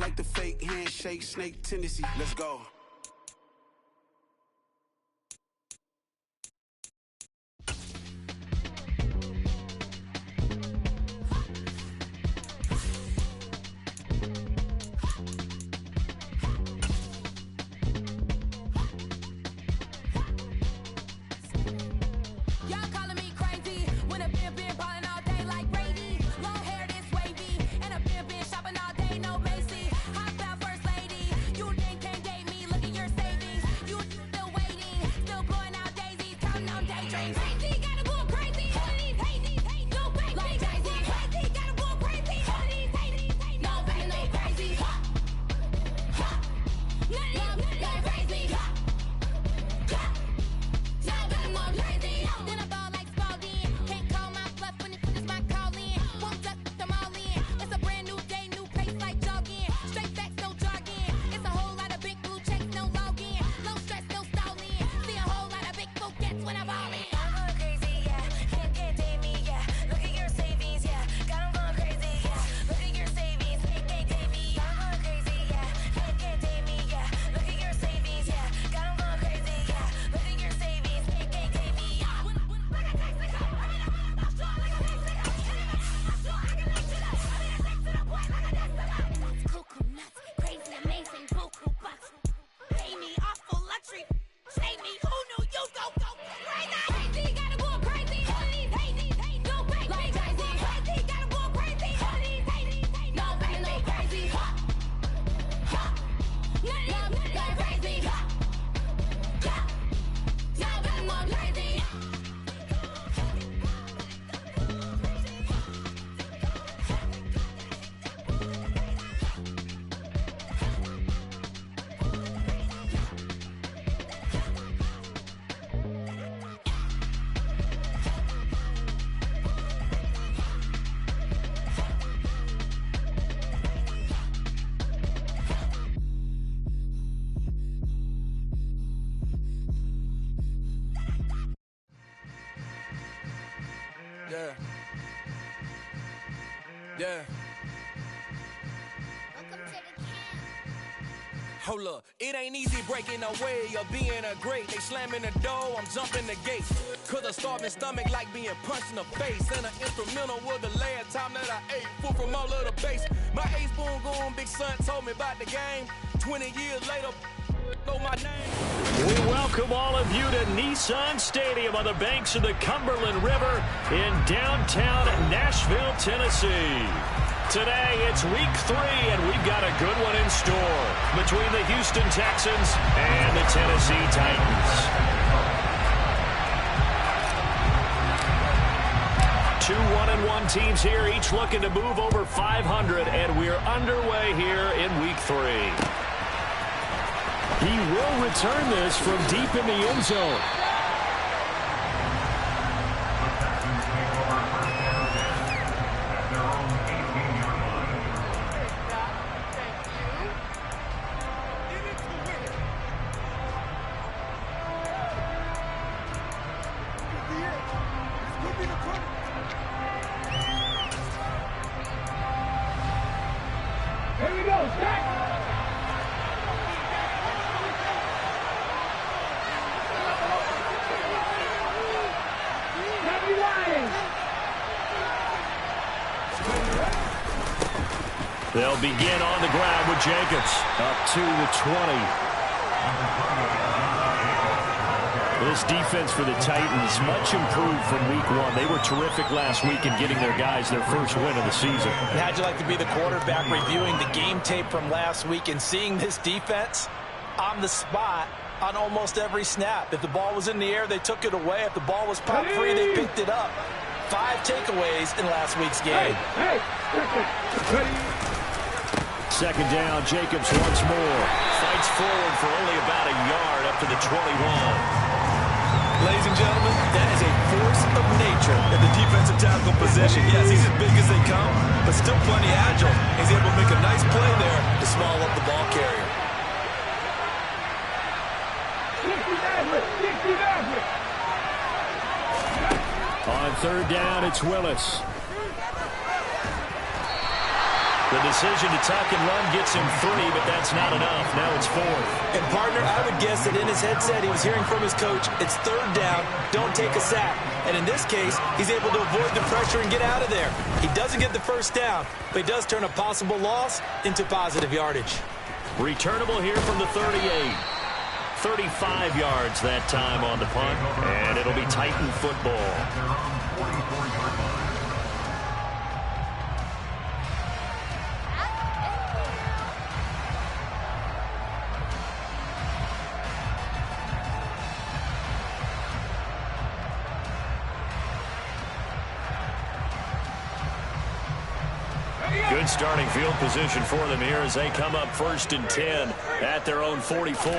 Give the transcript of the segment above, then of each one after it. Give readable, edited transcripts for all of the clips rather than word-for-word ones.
don't like the fake handshake, snake tendency. Let's go. Yeah. Hold up, it ain't easy breaking away or being a great. They slamming the door, I'm jumping the gate. Cause a starving stomach like being punched in the face. And an instrumental was the last time that I ate food from all of the base. My ace boom goon, big son told me about the game. 20 years later, know my name. We welcome all of you to Nissan Stadium on the banks of the Cumberland River in downtown Nashville, Tennessee. Today, it's week 3, and we've got a good one in store between the Houston Texans and the Tennessee Titans. Two 1-1 teams here, each looking to move over 500, and we're underway here in week 3. He will return this from deep in the end zone. Here we go, Jack! They'll begin on the ground with Jacobs. Up to the 20. This defense for the Titans, much improved from week 1. They were terrific last week in getting their guys their first win of the season. How'd you like to be the quarterback reviewing the game tape from last week and seeing this defense on the spot on almost every snap? If the ball was in the air, they took it away. If the ball was pop free, they picked it up. 5 takeaways in last week's game. Second down, Jacobs once more. Fights forward for only about a yard up to the 21. Ladies and gentlemen, that is a force of nature in the defensive tackle position. Yes, he's as big as they come, but still plenty agile. He's able to make a nice play there to swallow up the ball carrier. On third down, it's Willis. The decision to tuck and run gets him 3, but that's not enough. Now it's 4th. And, partner, I would guess that in his headset he was hearing from his coach, it's 3rd down, don't take a sack. And in this case, he's able to avoid the pressure and get out of there. He doesn't get the 1st down, but he does turn a possible loss into positive yardage. Returnable here from the 38. 35 yards that time on the punt, and it'll be Titan football. Good starting field position for them here as they come up 1st and 10 at their own 44.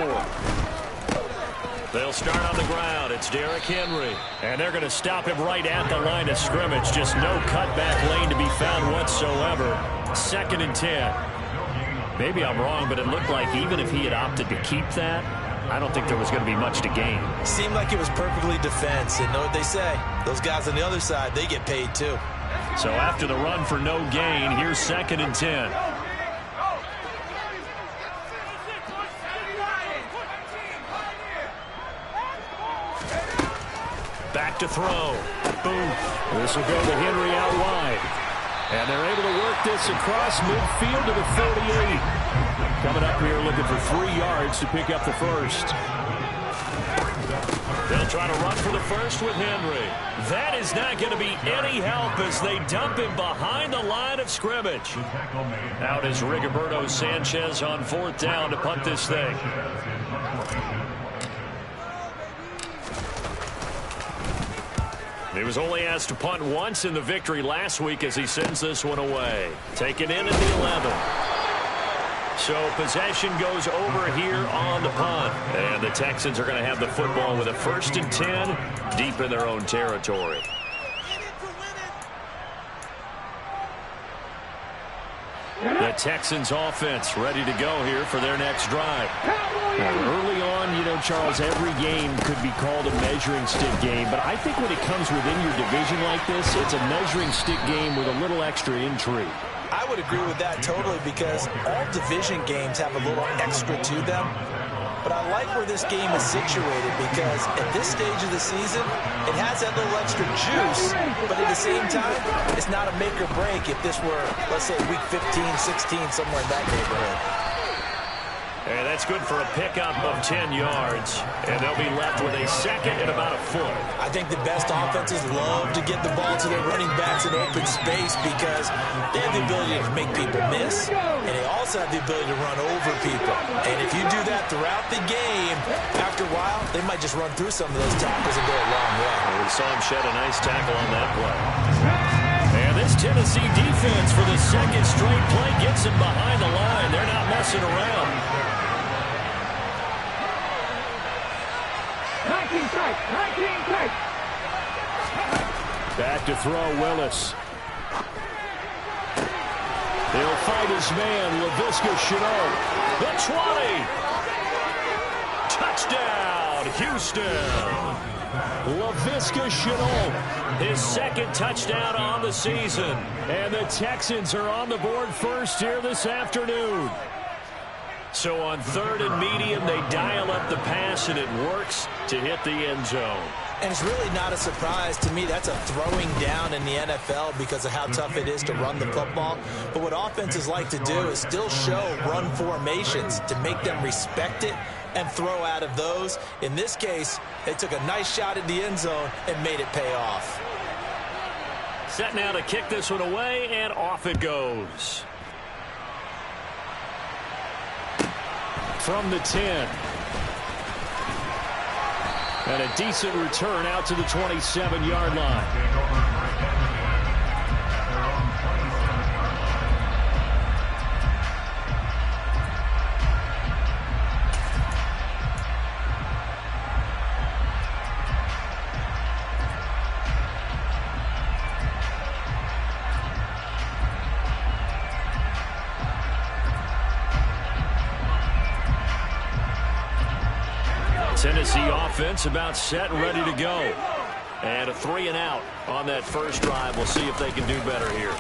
They'll start on the ground. It's Derrick Henry. And they're going to stop him right at the line of scrimmage. Just no cutback lane to be found whatsoever. 2nd and 10. Maybe I'm wrong, but it looked like even if he had opted to keep that, I don't think there was going to be much to gain. Seemed like it was perfectly defense. And know what they say? Those guys on the other side, they get paid too. So after the run for no gain, here's 2nd and 10. Back to throw. Boom. This will go to Henry out wide. And they're able to work this across midfield to the 48. Coming up here looking for 3 yards to pick up the 1st. They'll try to run for the 1st with Henry. That is not going to be any help as they dump him behind the line of scrimmage. Out is Rigoberto Sanchez on 4th down to punt this thing. He was only asked to punt once in the victory last week as he sends this one away. Taken in at the 11. So possession goes over here on the punt. And the Texans are going to have the football with a 1st and 10 deep in their own territory. The Texans offense ready to go here for their next drive. Early on, you know, Charles, every game could be called a measuring stick game. But I think when it comes within your division like this, it's a measuring stick game with a little extra intrigue. I would agree with that totally because all division games have a little extra to them. But I like where this game is situated because at this stage of the season, it has that little extra juice, but at the same time, it's not a make or break if this were, let's say, week 15, 16, somewhere in that neighborhood. And that's good for a pickup of 10 yards. And they'll be left with a 2nd and about a foot. I think the best offenses love to get the ball to their running backs in open space because they have the ability to make people miss, and they also have the ability to run over people. And if you do that throughout the game, after a while, they might just run through some of those tackles and go a long way. We saw him shed a nice tackle on that play. And this Tennessee defense for the 2nd straight play gets him behind the line. They're not messing around. 19 tight. Back to throw, Willis. He'll fight his man, Laviska Shenault. The 20. Touchdown, Houston. Laviska Shenault. His 2nd touchdown on the season. And the Texans are on the board first here this afternoon. So on 3rd and medium, they dial up the pass, and it works to hit the end zone. And it's really not a surprise to me. That's a throwing down in the NFL because of how tough it is to run the football. But what offenses like to do is still show run formations to make them respect it and throw out of those. In this case, they took a nice shot at the end zone and made it pay off. Set now to kick this one away, and off it goes. From the 10. And a decent return out to the 27-yard line. Tennessee offense about set and ready to go. And a 3 and out on that first drive. We'll see if they can do better here.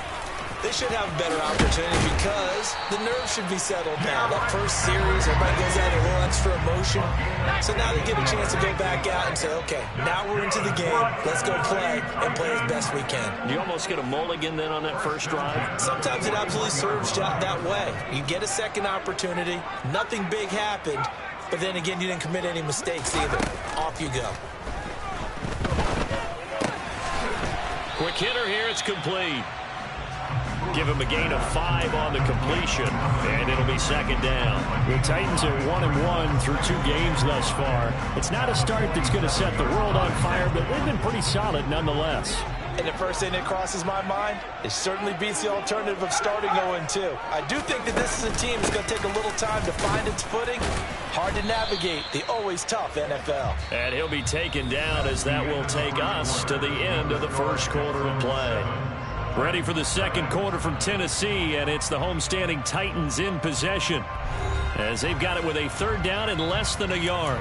They should have a better opportunity because the nerves should be settled now. That first series, everybody goes out a little extra emotion. So now they get a chance to go back out and say, okay, now we're into the game. Let's go play and play as best we can. You almost get a mulligan then on that first drive? Sometimes it absolutely serves that way. You get a second opportunity. Nothing big happened. But then again, you didn't commit any mistakes either. Off you go. Quick hitter here. It's complete. Give him a gain of 5 on the completion, and it'll be second down. The Titans are 1-1 through 2 games thus far. It's not a start that's going to set the world on fire, but they've been pretty solid nonetheless. And the first thing that crosses my mind, it certainly beats the alternative of starting 0-2. I do think that this is a team that's going to take a little time to find its footing. Hard to navigate the always tough NFL. And he'll be taken down as that will take us to the end of the first quarter of play. Ready for the second quarter from Tennessee, and it's the homestanding Titans in possession as they've got it with a third down and less than a yard.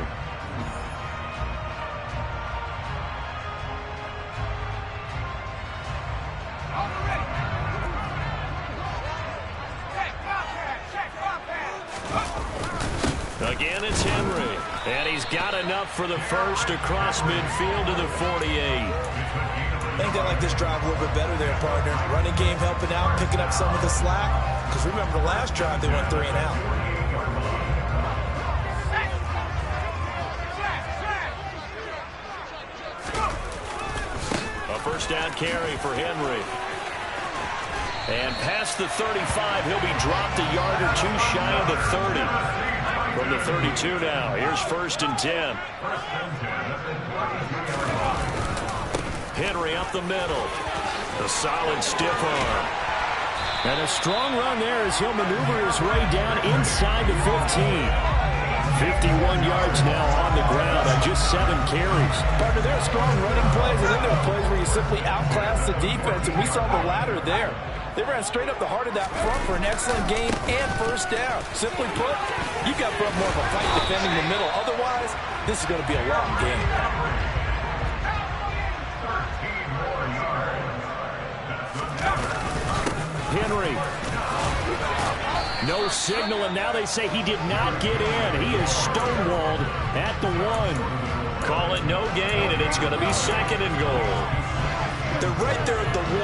Again, it's Henry, and he's got enough for the first across midfield to the 48. I think they like this drive a little bit better there, partner. Running game helping out, picking up some of the slack. Because remember the last drive, they went 3 and out. A first down carry for Henry. And past the 35, he'll be dropped a yard or 2 shy of the 30. From the 32 now, here's first and 10. Henry up the middle. A solid stiff arm. And a strong run there as he'll maneuver his way down inside the 15. 51 yards now on the ground on just 7 carries. Partner, there are strong running plays, and then there are plays where you simply outclass the defense, and we saw the latter there. They ran straight up the heart of that front for an excellent game and first down. Simply put, you've got to put up more of a fight defending the middle. Otherwise, this is going to be a long game. Henry. No signal, and now they say he did not get in. He is stonewalled at the 1. Call it no gain, and it's going to be second and goal. They're right there at the 1.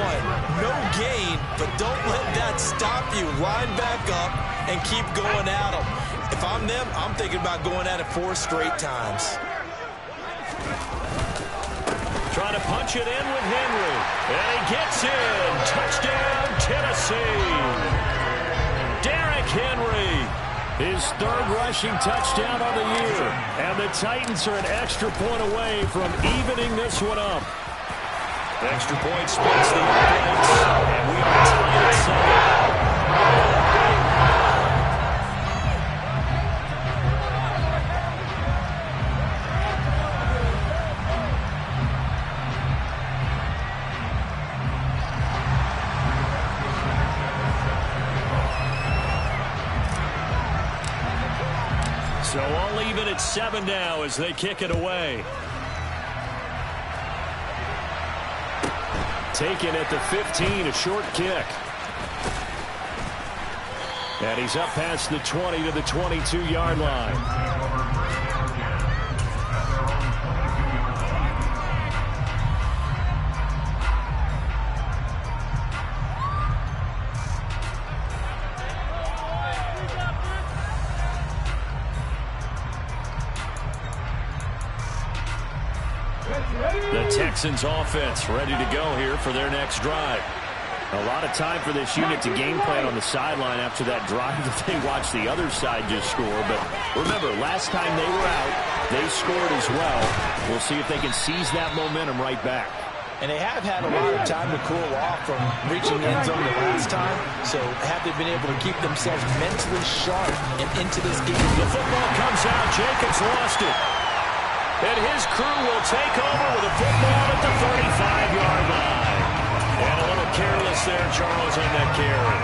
No gain, but don't let that stop you. Line back up and keep going at them. If I'm them, I'm thinking about going at it 4 straight times. Trying to punch it in with Henry. And he gets in. Touchdown, Tennessee. Derrick Henry. His 3rd rushing touchdown of the year. And the Titans are an extra point away from evening this one up. Extra point splits the offense, and we are tied at 7. So all even at 7 now as they kick it away. Taken at the 15, a short kick. And he's up past the 20 to the 22-yard line. The Texans offense ready to go here for their next drive. A lot of time for this unit to game plan on the sideline after that drive that they watched the other side just score. But remember, last time they were out, they scored as well. We'll see if they can seize that momentum right back. And they have had a lot of time to cool off from reaching the end zone the last time. So have they been able to keep themselves mentally sharp and into this game? The football comes out. Jacobs lost it. And his crew will take over with a football at the 35-yard line. And a little careless there, Charles, on that carry.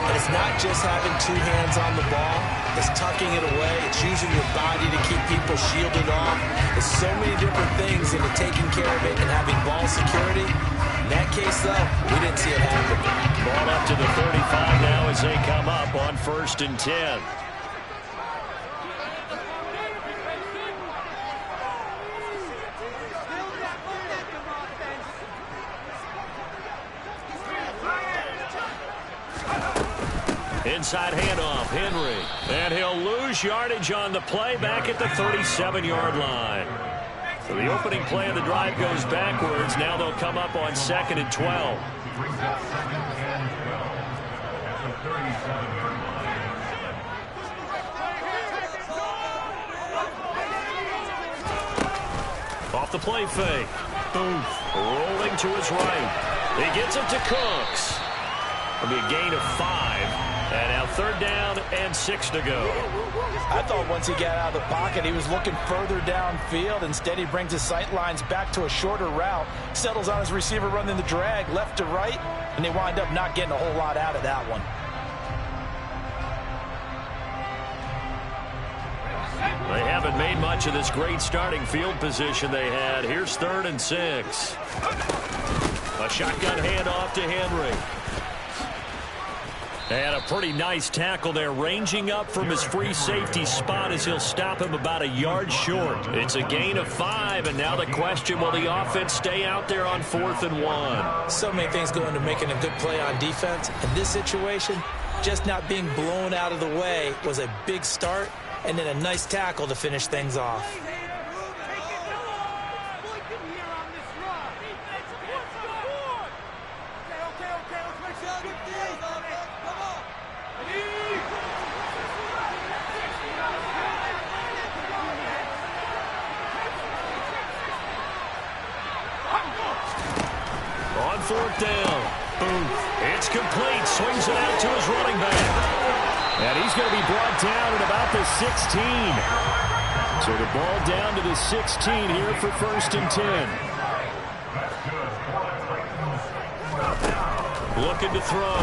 And it's not just having 2 hands on the ball. It's tucking it away. It's using your body to keep people shielded off. There's so many different things into taking care of it and having ball security. In that case, though, we didn't see it happen. Ball up to the 35 now as they come up on 1st and 10. Inside handoff, Henry. And he'll lose yardage on the play back at the 37-yard line. So the opening play of the drive goes backwards. Now they'll come up on 2nd and 12. Off the play fake. Boom. Rolling to his right. He gets it to Cooks. It'll be a gain of 5. And now 3rd down and 6 to go. I thought once he got out of the pocket, he was looking further downfield. Instead, he brings his sight lines back to a shorter route, settles on his receiver running the drag left to right, and they wind up not getting a whole lot out of that one. They haven't made much of this great starting field position they had. Here's 3rd and 6. A shotgun handoff to Henry. And a pretty nice tackle there, ranging up from his free safety spot as he'll stop him about a yard short. It's a gain of 5, and now the question, will the offense stay out there on 4th and 1? So many things go into making a good play on defense. In this situation, just not being blown out of the way was a big start, and then a nice tackle to finish things off. On 4th down. Boom. It's complete. Swings it out to his running back. And he's going to be brought down at about the 16. So the ball down to the 16 here for 1st and 10. Looking to throw.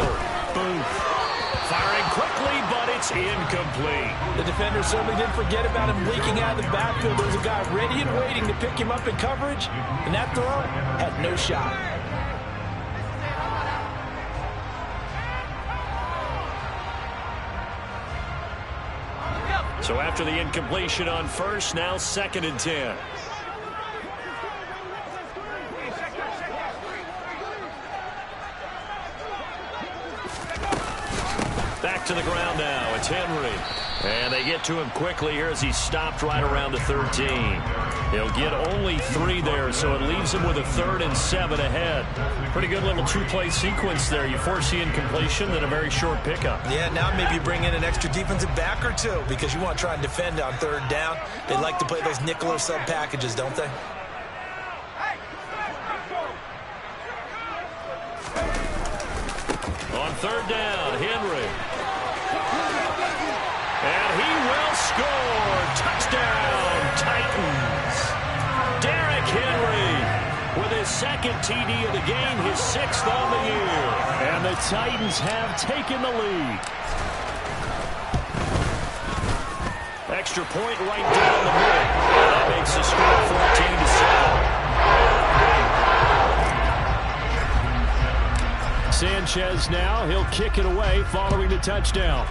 Boom. Firing quickly, but it's incomplete. The defender certainly didn't forget about him leaking out of the backfield. There was a guy ready and waiting to pick him up in coverage, and that throw had no shot. So after the incompletion on 1st, now 2nd and 10. Back to the ground now. It's Henry. And they get to him quickly here as he stopped right around the 13. He'll get only 3 there, so it leaves him with a 3rd and 7 ahead. Pretty good little 2-play sequence there. You force the incompletion, then a very short pickup. Yeah, now maybe you bring in an extra defensive back or two because you want to try and defend on 3rd down. They like to play those nickel or sub packages, don't they? On 3rd down, Henry. And he will score. Touchdown, Titans. Derrick Henry with his 2nd TD of the game, his 6th on the year. And the Titans have taken the lead. Extra point right down the middle. That makes the score 14-7. Sanchez now, he'll kick it away following the touchdown.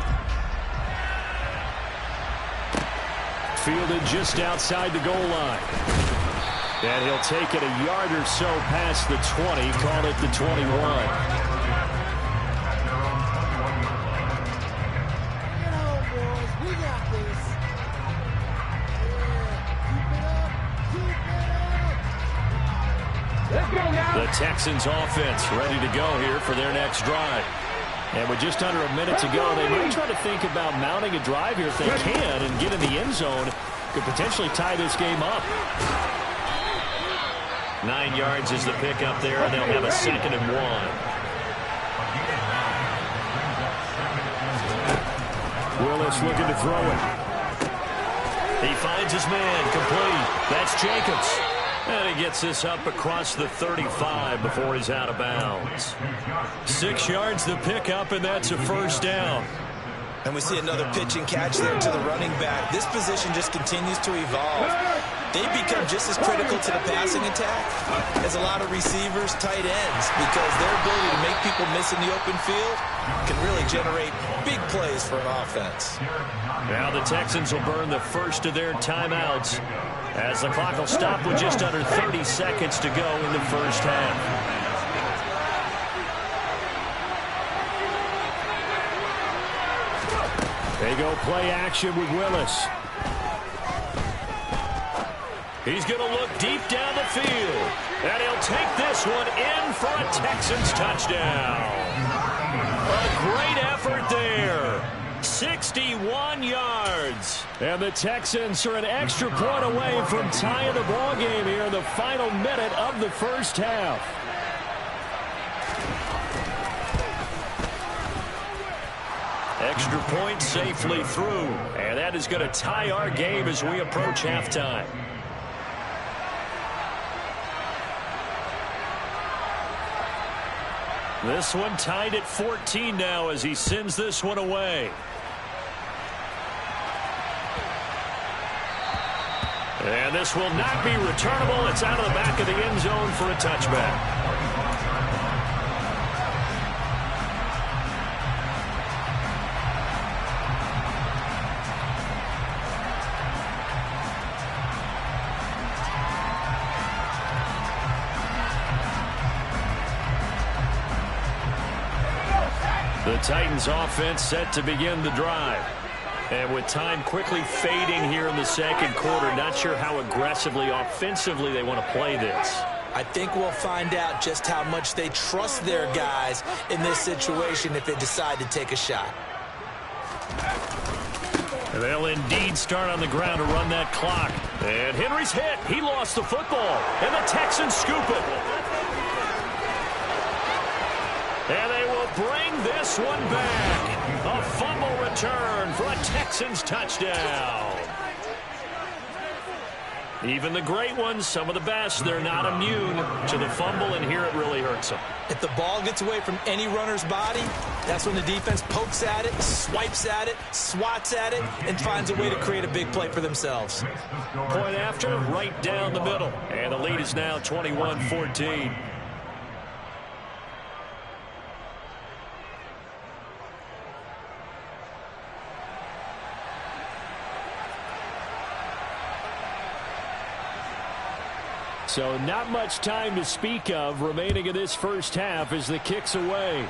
Fielded just outside the goal line. And he'll take it a yard or so past the 20, call it the 21. The Texans offense ready to go here for their next drive. And with just under a minute to go, they might try to think about mounting a drive here if they can and get in the end zone. Could potentially tie this game up. 9 yards is the pickup there, and they'll have a 2nd and 1. Willis looking to throw it. He finds his man, complete. That's Jacobs. And he gets this up across the 35 before he's out of bounds. 6 yards the pickup, and that's a 1st down. And we see another pitch and catch there to the running back. This position just continues to evolve. They become just as critical to the passing attack as a lot of receivers, tight ends, because their ability to make people miss in the open field can really generate big plays for an offense. Now the Texans will burn the first of their timeouts as the clock will stop with just under 30 seconds to go in the first half. They go play action with Willis. He's going to look deep down the field. And he'll take this one in for a Texans touchdown. A great effort there. 61 yards. And the Texans are an extra point away from tying the ball game here in the final minute of the first half. Extra point safely through. And that is going to tie our game as we approach halftime. This one tied at 14 now as he sends this one away. And this will not be returnable. It's out of the back of the end zone for a touchback. The Titans offense set to begin the drive. And with time quickly fading here in the second quarter, not sure how aggressively, offensively they want to play this. I think we'll find out just how much they trust their guys in this situation if they decide to take a shot. And they'll indeed start on the ground to run that clock. And Henry's hit. He lost the football. And the Texans scoop it. And they will bring this one back. A fumble return for a Texans touchdown. Even the great ones, some of the best, they're not immune to the fumble, and here it really hurts them. If the ball gets away from any runner's body, that's when the defense pokes at it, swipes at it, swats at it, and finds a way to create a big play for themselves. Point after, right down the middle. And the lead is now 21-14. So not much time to speak of remaining in this first half as the kick's away.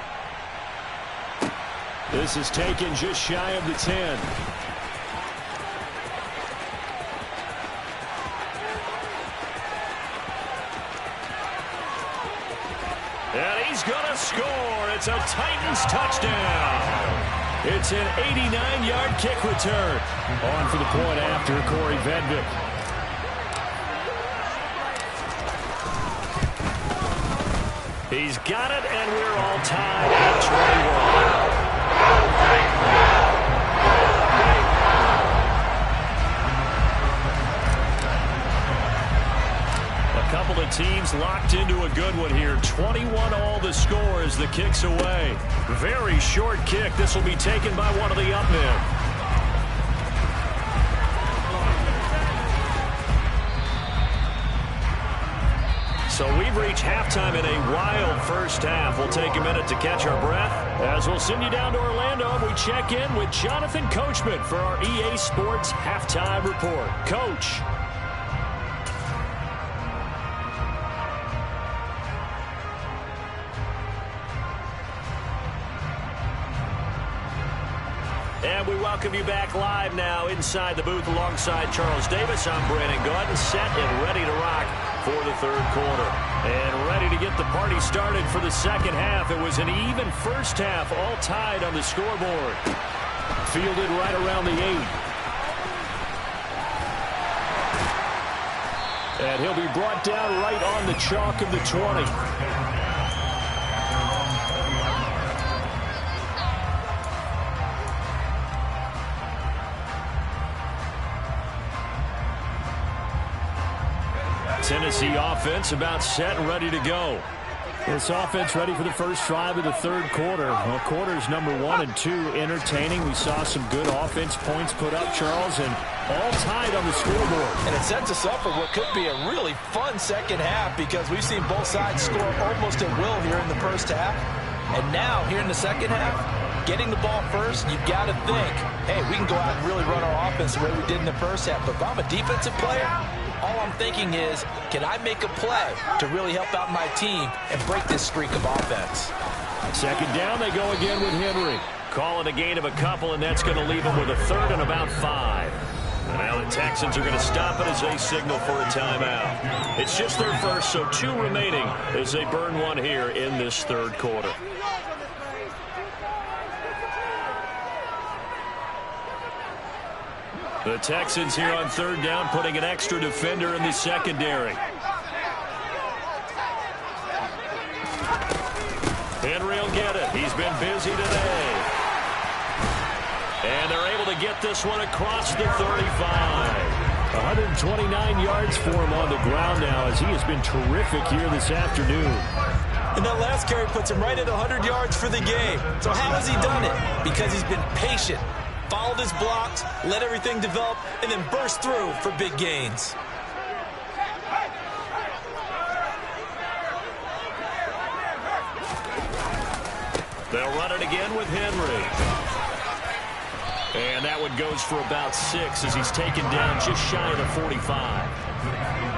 This is taken just shy of the 10. And he's going to score. It's a Titans touchdown. It's an 89-yard kick return. On for the point after, Corey Vedvik. He's got it, and we're all tied at 21. A couple of teams locked into a good one here. 21 all the score as the kick's away. Very short kick. This will be taken by one of the up men. So we've reached halftime in a wild first half. We'll take a minute to catch our breath as we'll send you down to Orlando and we check in with Jonathan Coachman for our EA Sports Halftime Report. Coach. And we welcome you back live now inside the booth alongside Charles Davis. I'm Brandon Gaudin, set and ready to rock for the third quarter. And ready to get the party started for the second half. It was an even first half, all tied on the scoreboard. Fielded right around the 8. And he'll be brought down right on the chalk of the 20. Tennessee offense about set and ready to go. This offense ready for the first drive of the third quarter. Well, quarters number 1 and 2 entertaining. We saw some good offense points put up, Charles, and all tied on the scoreboard. And it sets us up for what could be a really fun second half because we've seen both sides score almost at will here in the first half. And now, here in the second half, getting the ball first, you've got to think, hey, we can go out and really run our offense the way we did in the first half. But if I'm a defensive player, all I'm thinking is, can I make a play to really help out my team and break this streak of offense? Second down, they go again with Henry. Call it a gain of a couple, and that's going to leave them with a third and about 5. And now the Texans are going to stop it as they signal for a timeout. It's just their first, so 2 remaining as they burn one here in this third quarter. The Texans here on third down, putting an extra defender in the secondary. Henry will get it. He's been busy today. And they're able to get this one across the 35. 129 yards for him on the ground now as he has been terrific here this afternoon. And that last carry puts him right at 100 yards for the game. So how has he done it? Because he's been patient. Followed his blocks, let everything develop, and then burst through for big gains. They'll run it again with Henry. And that one goes for about 6 as he's taken down just shy of the 45.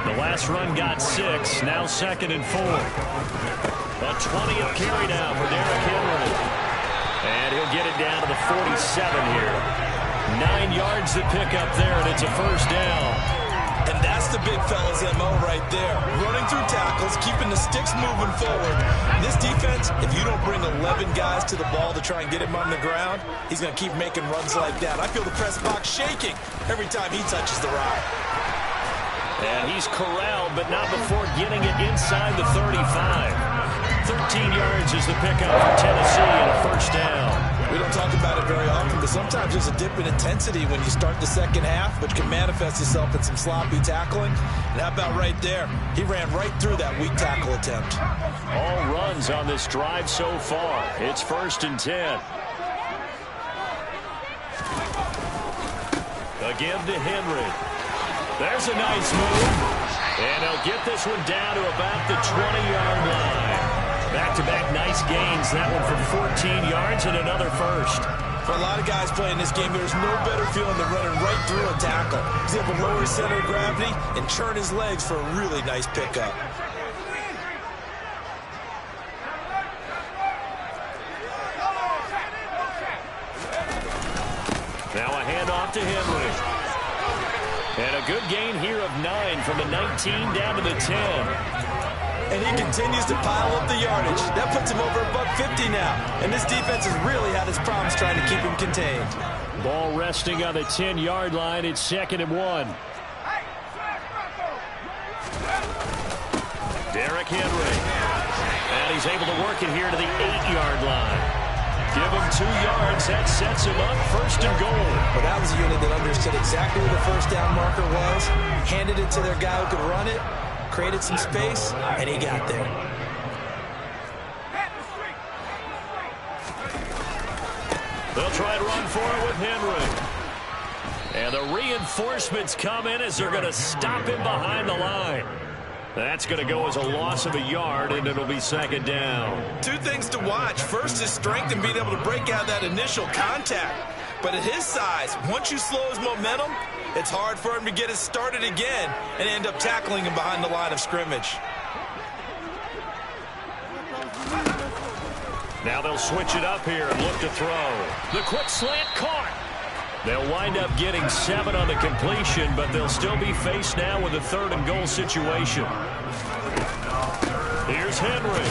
The last run got 6, now 2nd and 4. A 20th carry now for Derrick Henry. And he'll get it down to the 47 here. 9 yards to pick up there, and it's a first down. And that's the big fella's MO right there. Running through tackles, keeping the sticks moving forward. This defense, if you don't bring 11 guys to the ball to try and get him on the ground, he's going to keep making runs like that. I feel the press box shaking every time he touches the rock. And he's corralled, but not before getting it inside the 35. 13 yards is the pickup for Tennessee and a first down. We don't talk about it very often, but sometimes there's a dip in intensity when you start the second half, which can manifest itself in some sloppy tackling. And how about right there? He ran right through that weak tackle attempt. All runs on this drive so far. It's 1st and 10. Again to Henry. There's a nice move. And he'll get this one down to about the 20-yard line. Back-to-back nice gains. That one from 14 yards and another first. For a lot of guys playing this game, there's no better feeling than running right through a tackle. He's able to lower his center of gravity and churn his legs for a really nice pickup. Now a handoff to Henry. And a good gain here of 9 from the 19 down to the 10. And he continues to pile up the yardage. That puts him over $150 now. And this defense has really had its problems trying to keep him contained. Ball resting on the 10-yard line. It's 2nd and 1. Derrick Henry. And he's able to work it here to the 8-yard line. Give him 2 yards. That sets him up 1st and goal. Well, that was a unit that understood exactly where the first down marker was, handed it to their guy who could run it, created some space, and he got there. They'll try and run for it with Henry. And the reinforcements come in as they're going to stop him behind the line. That's going to go as a loss of a yard, and it'll be 2nd down. 2 things to watch. First is strength and being able to break out that initial contact. But at his size, once you slow his momentum, it's hard for him to get it started again and end up tackling him behind the line of scrimmage. Now they'll switch it up here and look to throw. The quick slant caught. They'll wind up getting 7 on the completion, but they'll still be faced now with a 3rd and goal situation. Here's Henry.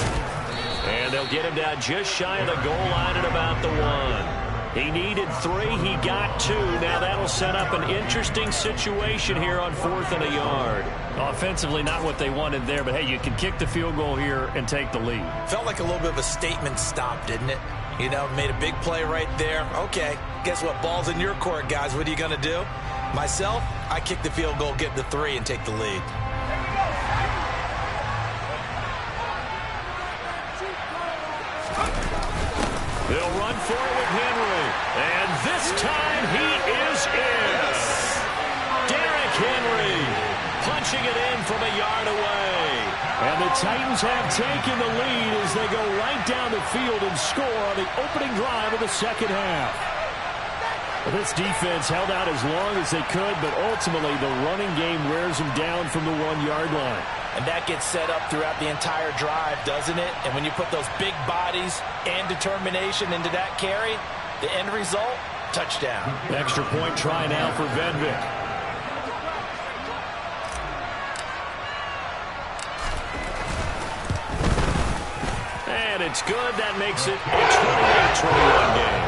And they'll get him down just shy of the goal line at about the 1. He needed 3. He got 2. Now that'll set up an interesting situation here on 4th and a yard. Offensively, not what they wanted there, but hey, you can kick the field goal here and take the lead. Felt like a little bit of a statement stop, didn't it? You know, made a big play right there. Okay, guess what? Ball's in your court, guys. What are you going to do? Myself, I kick the field goal, get the 3, and take the lead. for it with Henry. And this time he is in. Derrick Henry punching it in from a yard away. And the Titans have taken the lead as they go right down the field and score on the opening drive of the second half. This defense held out as long as they could, but ultimately the running game wears them down from the 1-yard line. And that gets set up throughout the entire drive, doesn't it? And when you put those big bodies and determination into that carry, the end result, touchdown. Extra point try now for Venvik. And it's good. That makes it a 28-21 game.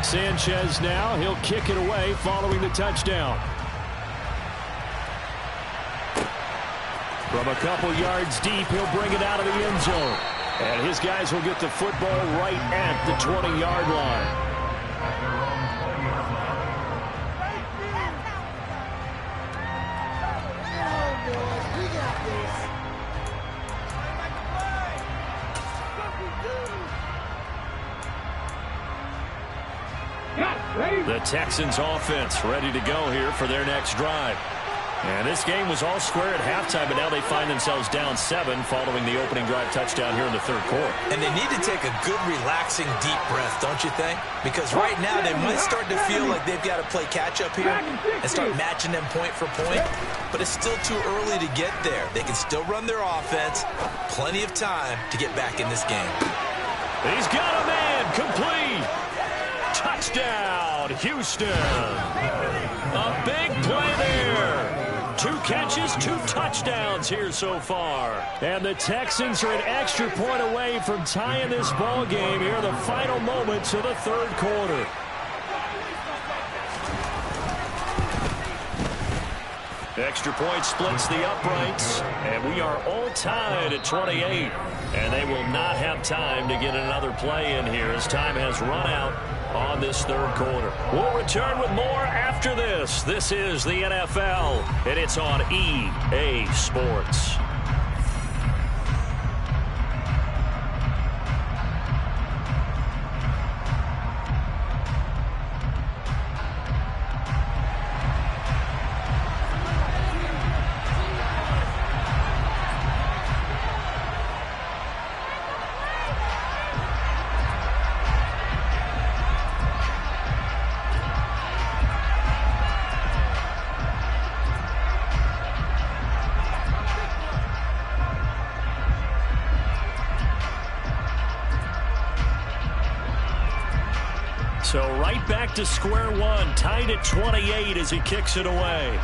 Sanchez now, he'll kick it away following the touchdown. From a couple yards deep, he'll bring it out of the end zone. And his guys will get the football right at the 20-yard line. The Texans offense ready to go here for their next drive. And this game was all square at halftime, but now they find themselves down 7 following the opening drive touchdown here in the third quarter. And they need to take a good, relaxing, deep breath, don't you think? Because right now they might start to feel like they've got to play catch-up here and start matching them point for point. But it's still too early to get there. They can still run their offense. Plenty of time to get back in this game. He's got a man complete. Touchdown, Houston. A big play there. 2 catches, 2 touchdowns here so far. And the Texans are an extra point away from tying this ball game here in the final moments of the third quarter. Extra point splits the uprights, and we are all tied at 28. And they will not have time to get another play in here as time has run out on this third quarter. We'll return with more after this. This is the NFL, and it's on EA Sports. So right back to square one, tied at 28 as he kicks it away.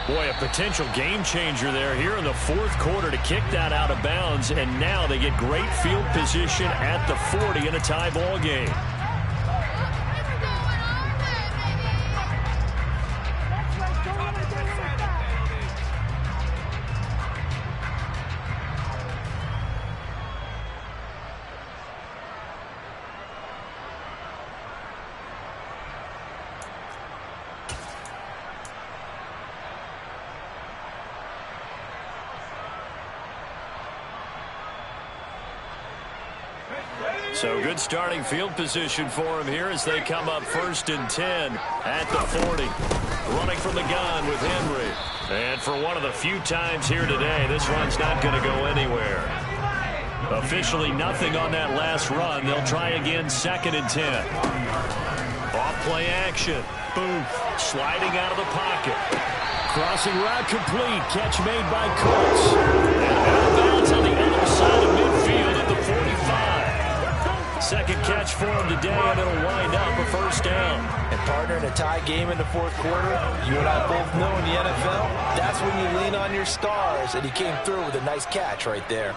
Boy, a potential game changer there here in the fourth quarter to kick that out of bounds, and now they get great field position at the 40 in a tie ball game. So good starting field position for him here as they come up 1st and 10 at the 40. Running from the gun with Henry. And for one of the few times here today, this run's not going to go anywhere. Officially nothing on that last run. They'll try again 2nd and 10. Off play action. Boom. Sliding out of the pocket. Crossing route complete. Catch made by Coates. And out of bounds on the other side of midfield at the 45. Second catch for him today, and it'll wind up a first down. And partner, in a tie game in the fourth quarter, you and I both know in the NFL, that's when you lean on your stars, and he came through with a nice catch right there.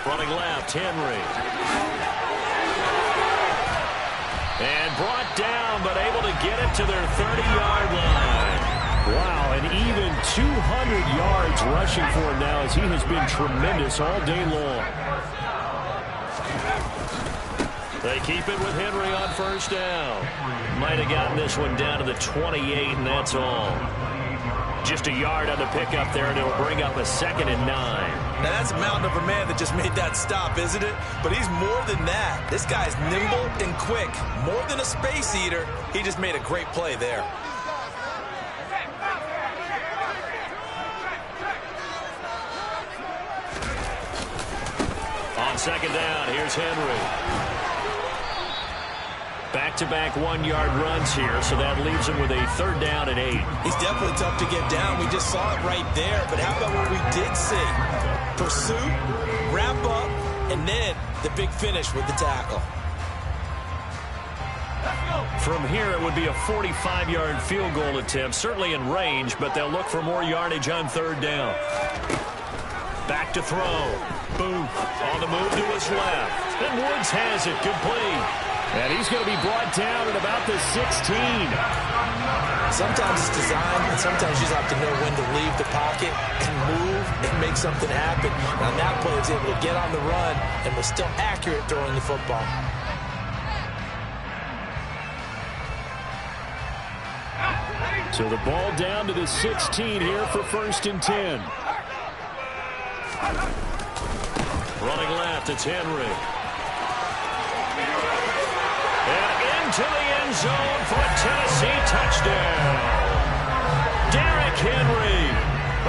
Running left, Henry. And brought down, but able to get it to their 30-yard line. Wow, and even 200 yards rushing for him now as he has been tremendous all day long. They keep it with Henry on first down. Might have gotten this one down to the 28, and that's all. Just a yard on the pickup there, and it'll bring up a 2nd and 9. Now, that's a mountain of a man that just made that stop, isn't it? But he's more than that. This guy's nimble and quick. More than a space eater, he just made a great play there. On 2nd down, here's Henry. Back-to-back 1-yard runs here, so that leaves him with a 3rd down and 8. He's definitely tough to get down. We just saw it right there. But how about what we did see? Pursuit, wrap up, and then the big finish with the tackle. From here, it would be a 45-yard field goal attempt, certainly in range, but they'll look for more yardage on 3rd down. Back to throw. Booth on the move to his left. And Woods has it, complete. And he's going to be brought down at about the 16. Sometimes it's designed, and sometimes you just have to know when to leave the pocket and move and make something happen. And on that play, he was able to get on the run and was still accurate throwing the football. So the ball down to the 16 here for 1st and 10. Running left, it's Henry. And into the end zone for a Tennessee touchdown. Derrick Henry,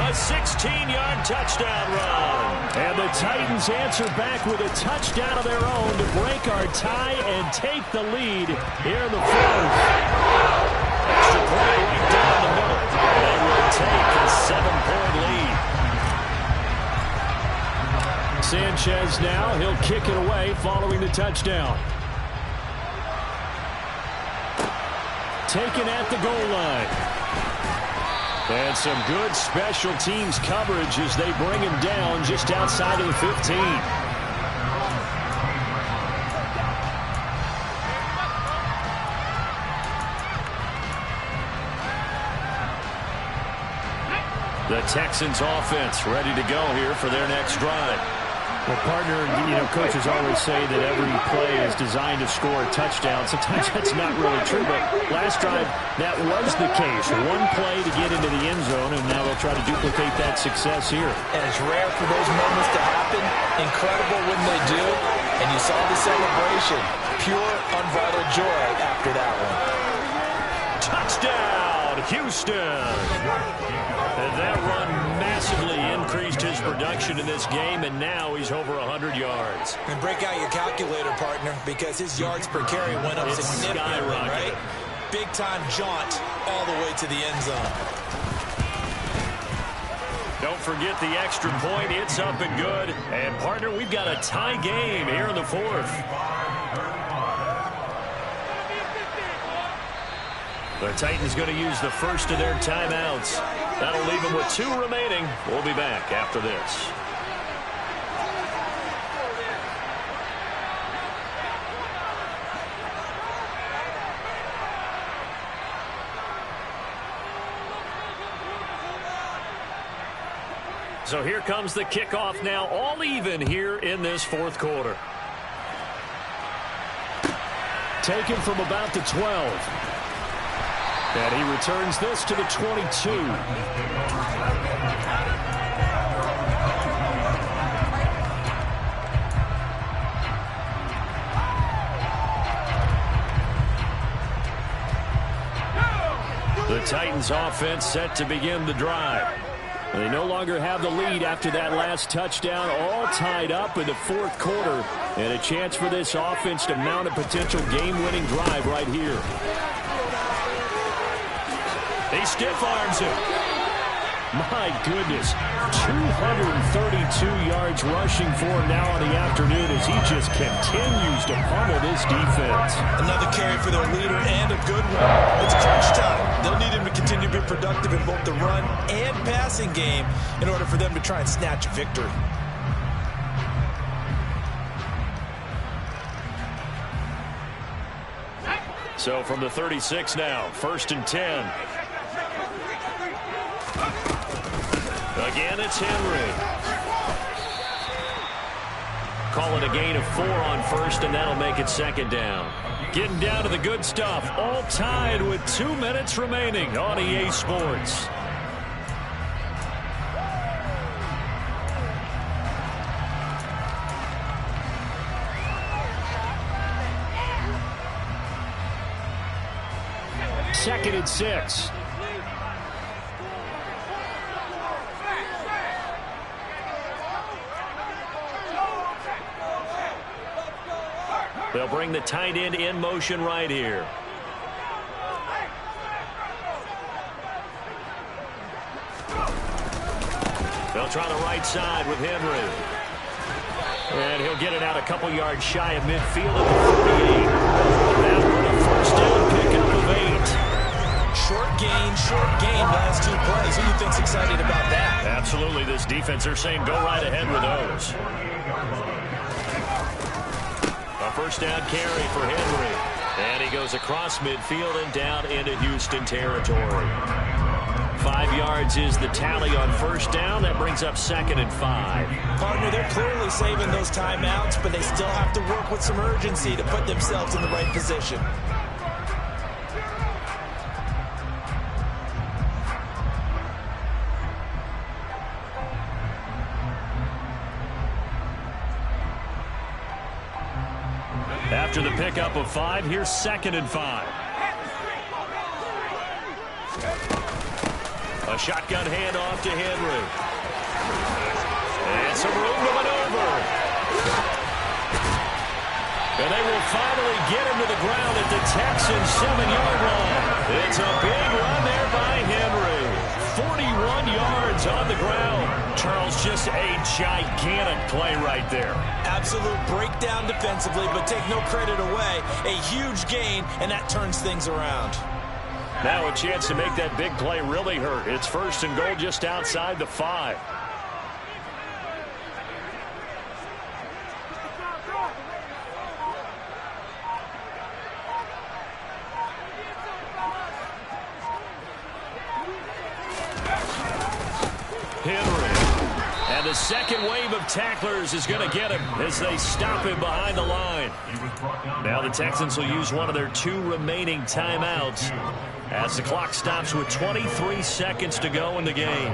a 16-yard touchdown run. And the Titans answer back with a touchdown of their own to break our tie and take the lead here in the 4th. Extra point right down the middle. They will take a 7-point lead. Sanchez now, he'll kick it away following the touchdown. Taken at the goal line. And some good special teams coverage as they bring him down just outside of the 15. The Texans offense ready to go here for their next drive. Well, partner, coaches always say that every play is designed to score a touchdown. Sometimes that's not really true, but last drive, that was the case. One play to get into the end zone, and now they'll try to duplicate that success here. And it's rare for those moments to happen. Incredible when they do. And you saw the celebration. Pure, unbridled joy after that one. Touchdown, Houston! And that run massively increased his production in this game, and now he's over 100 yards. And break out your calculator, partner, because his yards per carry went up significantly, right? Big-time jaunt all the way to the end zone. Don't forget the extra point. It's up and good. And, partner, we've got a tie game here in the 4th. The Titans going to use the first of their timeouts. That'll leave them with 2 remaining. We'll be back after this. So here comes the kickoff now, all even here in this 4th quarter. Taken from about the 12. And he returns this to the 22. The Titans offense set to begin the drive. They no longer have the lead after that last touchdown, all tied up in the 4th quarter. And a chance for this offense to mount a potential game-winning drive right here. He stiff arms him. My goodness, 232 yards rushing for him now on the afternoon as he just continues to pummel this defense. Another carry for their leader and a good one. It's crunch time. They'll need him to continue to be productive in both the run and passing game in order for them to try and snatch a victory. So from the 36 now, 1st and 10. Again, it's Henry. Call it a gain of 4 on 1st, and that'll make it 2nd down. Getting down to the good stuff. All tied with 2 minutes remaining on EA Sports. Second and 6. They'll bring the tight end in motion right here. They'll try the right side with Henry. And he'll get it out a couple yards shy of midfield at the 48. That one a 1st down pickup of 8. Short gain, last 2 plays. Who do you think's excited about that? Absolutely. This defense, they're saying go right ahead with those. A 1st down carry for Henry. And he goes across midfield and down into Houston territory. 5 yards is the tally on 1st down. That brings up 2nd and 5. Partner, they're clearly saving those timeouts, but they still have to work with some urgency to put themselves in the right position. After the pickup of 5, here's 2nd and 5. A shotgun handoff to Henry. And some room to maneuver. And they will finally get him to the ground at the Texans' 7-yard line. It's a big run there by Henry. 41 yards on the ground. Charles, just a gigantic play right there. Absolute breakdown defensively, but take no credit away. A huge gain, and that turns things around. Now a chance to make that big play really hurt. It's 1st and goal just outside the 5. Henry. And the second wave of tacklers is going to get him as they stop him behind the line. Now the Texans will use one of their 2 remaining timeouts as the clock stops with 23 seconds to go in the game.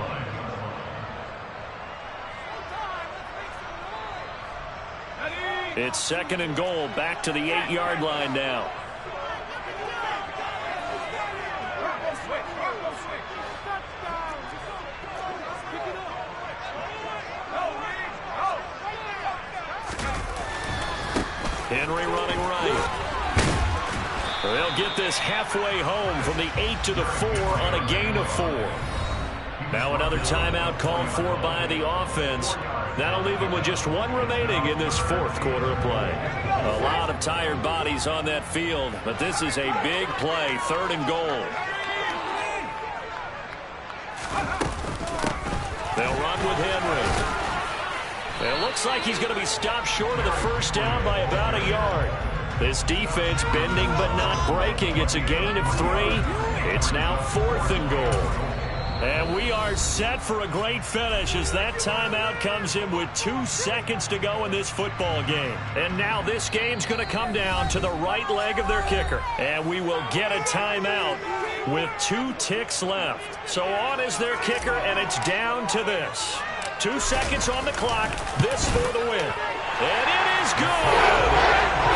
It's 2nd and goal, back to the 8-yard line now. Henry running right. They'll get this halfway home from the 8 to the 4 on a gain of 4. Now another timeout called for by the offense. That'll leave them with just 1 remaining in this 4th quarter of play. A lot of tired bodies on that field, but this is a big play, 3rd and goal. They'll run with Henry. It looks like he's going to be stopped short of the 1st down by about a yard. This defense bending but not breaking. It's a gain of 3. It's now 4th and goal. And we are set for a great finish as that timeout comes in with 2 seconds to go in this football game. And now this game's going to come down to the right leg of their kicker. And we will get a timeout with 2 ticks left. So on is their kicker, and it's down to this. 2 seconds on the clock. This for the win. And it is good.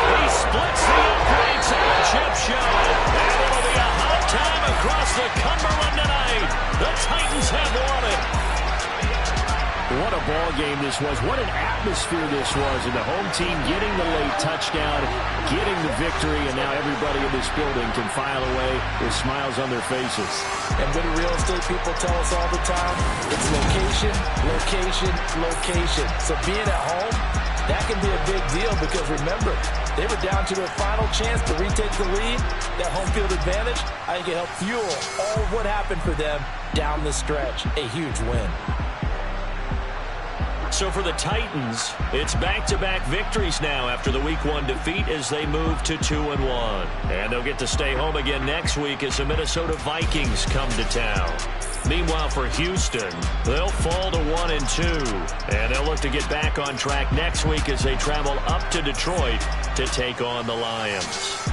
He splits the uprights and a chip shot. And it'll be a hot time across the Cumberland tonight. The Titans have won it. What a ball game this was. What an atmosphere this was. And the home team getting the late touchdown, getting the victory, and now everybody in this building can file away with smiles on their faces. And what do real estate people tell us all the time? It's location, location, location. So being at home, that can be a big deal because remember, they were down to their final chance to retake the lead. That home field advantage, I think it helped fuel all of what happened for them down the stretch. A huge win. So for the Titans, it's back-to-back victories now after the Week 1 defeat as they move to 2-1. And they'll get to stay home again next week as the Minnesota Vikings come to town. Meanwhile, for Houston, they'll fall to 1-2. And they'll look to get back on track next week as they travel up to Detroit to take on the Lions.